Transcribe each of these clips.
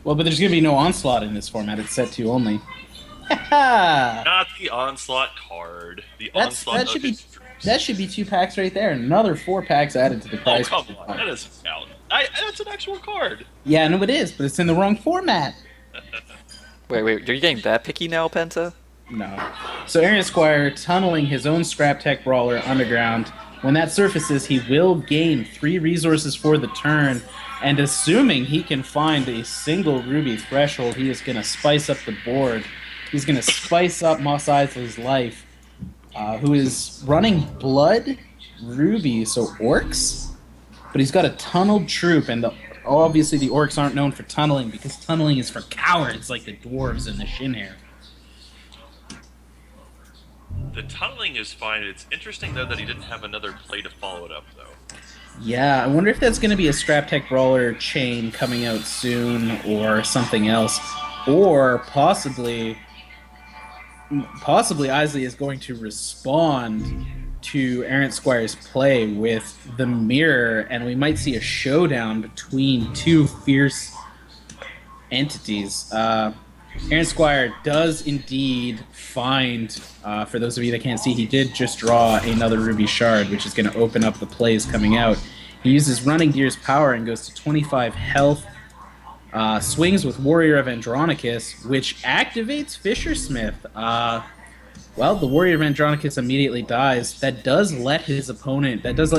Well, but there's going to be no Onslaught in this format. It's set 2 only. Ha! Not the Onslaught card. The That's Onslaught that of should be his troops. that should be 2 packs right there. Another 4 packs added to the Oh, price. come on. That doesn't count. That's an actual card. Yeah, no, it is, but it's in the wrong format. Wait, you're getting that picky now, Penta? No. So Aaron Squire tunneling his own Scrap Tech Brawler underground. When that surfaces, he will gain 3 resources for the turn. And assuming he can find a single Ruby threshold, he is going to spice up the board. He's going to spice up Mos Eisley's life, who is running Blood Ruby, so Orcs. But he's got a tunneled troop, and obviously the Orcs aren't known for tunneling because tunneling is for cowards like the Dwarves and the Shinhair. The tunneling is fine. It's interesting, though, that he didn't have another play to follow it up, though. Yeah, I wonder if that's going to be a Scrap Tech Brawler chain coming out soon or something else. Or possibly Isley is going to respond to Aaron Squire's play with the mirror, and we might see a showdown between 2 fierce entities. Aaron Squire does indeed find, for those of you that can't see, he did just draw another Ruby Shard, which is going to open up the plays coming out. He uses Running Gear's power and goes to 25 health. Swings with Warrior of Andronicus, which activates Fishersmith. Well, the Warrior of Andronicus immediately dies. That does let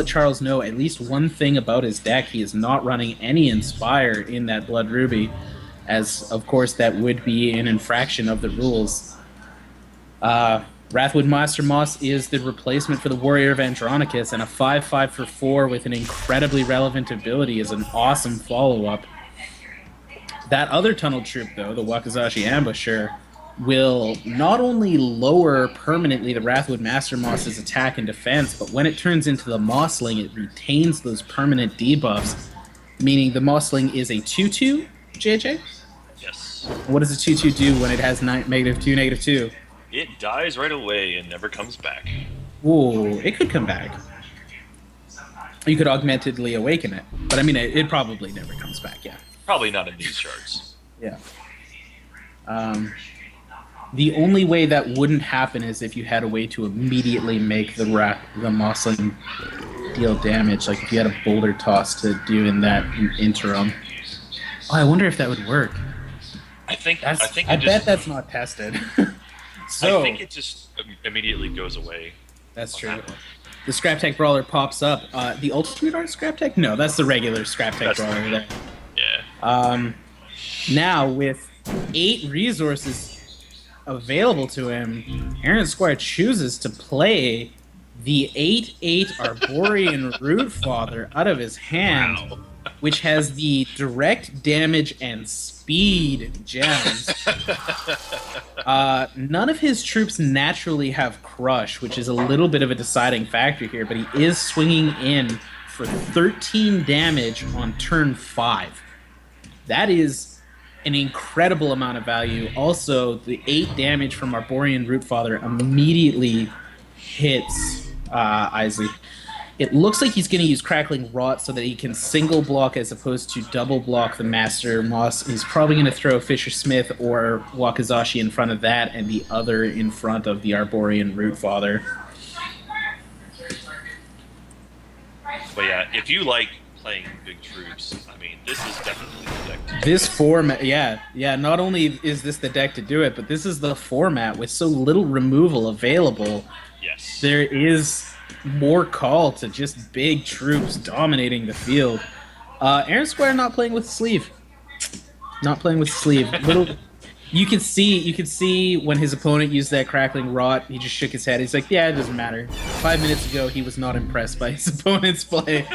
Charles know at least one thing about his deck. He is not running any Inspire in that Blood Ruby, as, of course, that would be an infraction of the rules. Wrathwood Master Moss is the replacement for the Warrior of Andronicus, and a 5/5 for 4 with an incredibly relevant ability is an awesome follow-up. That other tunnel troop, though, the Wakazashi Ambusher, will not only lower permanently the Wrathwood Master Moss's attack and defense, but when it turns into the Mossling, it retains those permanent debuffs, meaning the Mossling is a 2/2, JJ? Yes. What does a 2/2 do when it has -2, -2? It dies right away and never comes back. Ooh, it could come back. You could augmentedly awaken it, but I mean, it probably never comes back, yeah. Probably not in these shards. Yeah. The only way that wouldn't happen is if you had a way to immediately make the Mossling deal damage, like if you had a boulder toss to do in that interim. Oh, I wonder if that would work. I bet that's not tested. So I think it just immediately goes away. that's true. The Scrap Tech Brawler pops up. The Ultimate Art Scrap Tech? No, that's the regular Scrap Tech Brawler. There. Yeah. Now, with 8 resources available to him, Aaron Squire chooses to play the 8/8 Arborian Rootfather out of his hand, Wow. which has the direct damage and speed gems. None of his troops naturally have Crush, which is a little bit of a deciding factor here, but he is swinging in for 13 damage on turn 5. That is an incredible amount of value. Also, the 8 damage from Arborian Rootfather immediately hits Isley. It looks like he's going to use Crackling Rot so that he can single block as opposed to double block the Master Moss. He's probably going to throw Fishersmith or Wakazashi in front of that and the other in front of the Arborian Rootfather. But yeah, if you like playing big troops, I mean, this is definitely the deck to do This it. format, yeah, not only is this the deck to do it, but this is the format with so little removal available. Yes. There is more call to just big troops dominating the field. Aaron Square not playing with sleeve. Not playing with sleeve. You can see when his opponent used that Crackling Rot, he just shook his head. He's like, yeah, it doesn't matter. 5 minutes ago, he was not impressed by his opponent's play.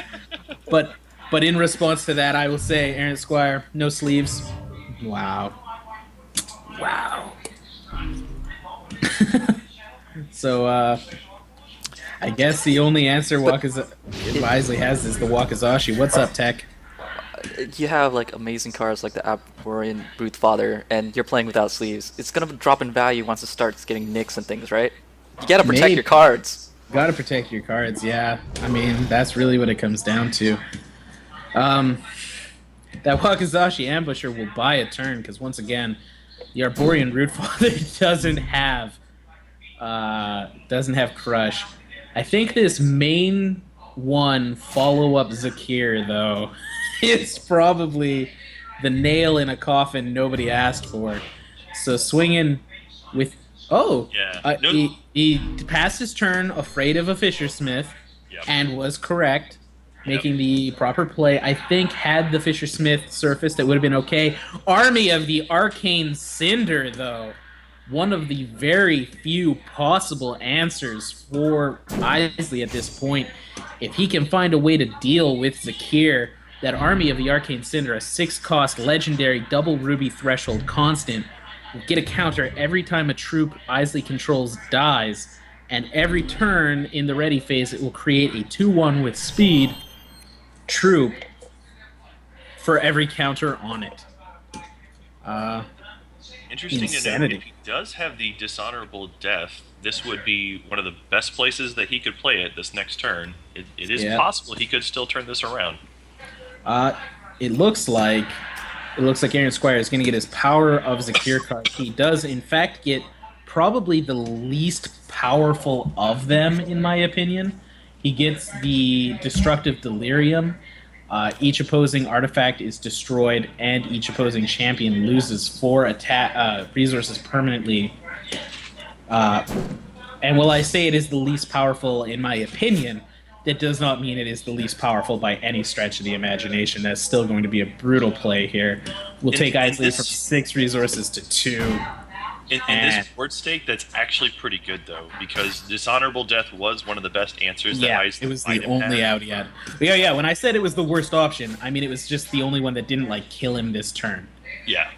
But in response to that, I will say, Aaron Squire, no sleeves. Wow. So, I guess the only answer Isley has is the Wakazashi. What's up, Tech? You have like amazing cards like the Arborian Rootfather, and you're playing without sleeves. It's gonna drop in value once it starts getting nicks and things, right? You gotta protect Maybe. your cards. Gotta protect your cards, yeah. I mean, that's really what it comes down to. That Wakazashi Ambusher will buy a turn because once again, the Arborian Rootfather doesn't have Crush. I think this main one follow up Zakir though is probably the nail in a coffin nobody asked for. So swinging with Yeah. he passed his turn afraid of a Fisher-Smith Yep. and was correct, making the proper play. I think had the Fisher-Smith surfaced, it would have been okay. Army of the Arcane Cinder, though, one of the very few possible answers for Isley at this point. If he can find a way to deal with Zakir, that Army of the Arcane Cinder, a 6-cost legendary double ruby threshold constant, will get a counter every time a troop Isley controls dies, and every turn in the ready phase it will create a 2/1 with speed troop for every counter on it. Interesting to note, Insanity. if he does have the dishonorable death, this would be one of the best places that he could play it this next turn. It is Yeah. possible he could still turn this around. It looks like Aaron Squire is going to get his Power of Zakir card. He does, in fact, get probably the least powerful of them, in my opinion. He gets the Destructive Delirium. Each opposing artifact is destroyed, and each opposing champion loses 4 attack resources permanently. And while I say it is the least powerful, in my opinion, that does not mean it is the least powerful by any stretch of the imagination. That's still going to be a brutal play here. We'll take Isley from 6 resources to 2. In this board stake, that's actually pretty good, though, because Dishonorable Death was one of the best answers that Yeah, Isley it was might the have only had. out he had. But yeah, when I said it was the worst option, I mean it was just the only one that didn't like kill him this turn. Yeah.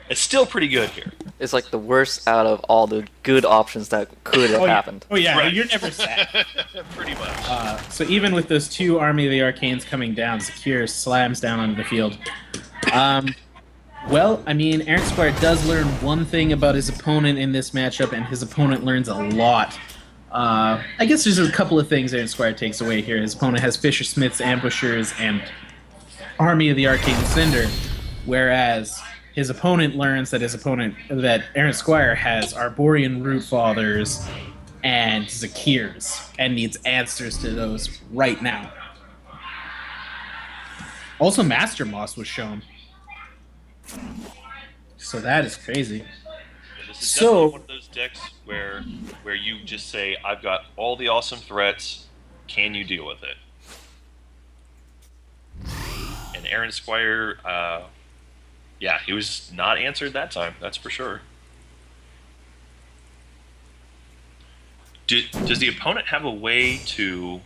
It's still pretty good here. It's like the worst out of all the good options that could have happened. Oh yeah, Right. you're never sad. Pretty much. So even with those 2 Army of the Arcanes coming down, Zakir slams down onto the field. Well, I mean, Aaron Squire does learn one thing about his opponent in this matchup, and his opponent learns a lot. I guess there's a couple of things Aaron Squire takes away here. His opponent has Fisher Smith's Ambushers and Army of the Arcane Cinder, whereas his opponent learns that Aaron Squire has Arborian Rootfathers and Zakirs, and needs answers to those right now. Also, Master Moss was shown. So that is crazy. This is So- definitely one of those decks where you just say, "I've got all the awesome threats. Can you deal with it?" And Aaron Squire, yeah, he was not answered that time. That's for sure. Does the opponent have a way to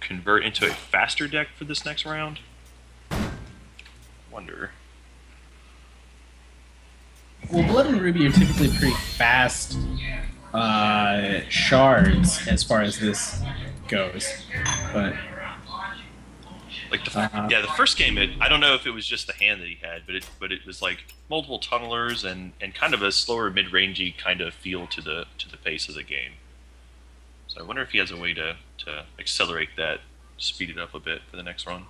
convert into a faster deck for this next round? Wonder. Well, Blood and Ruby are typically pretty fast shards as far as this goes, but Like the first game, I don't know if it was just the hand that he had, but it was like multiple tunnelers and kind of a slower mid-rangey kind of feel to the pace of the game. So I wonder if he has a way to accelerate that, speed it up a bit for the next run.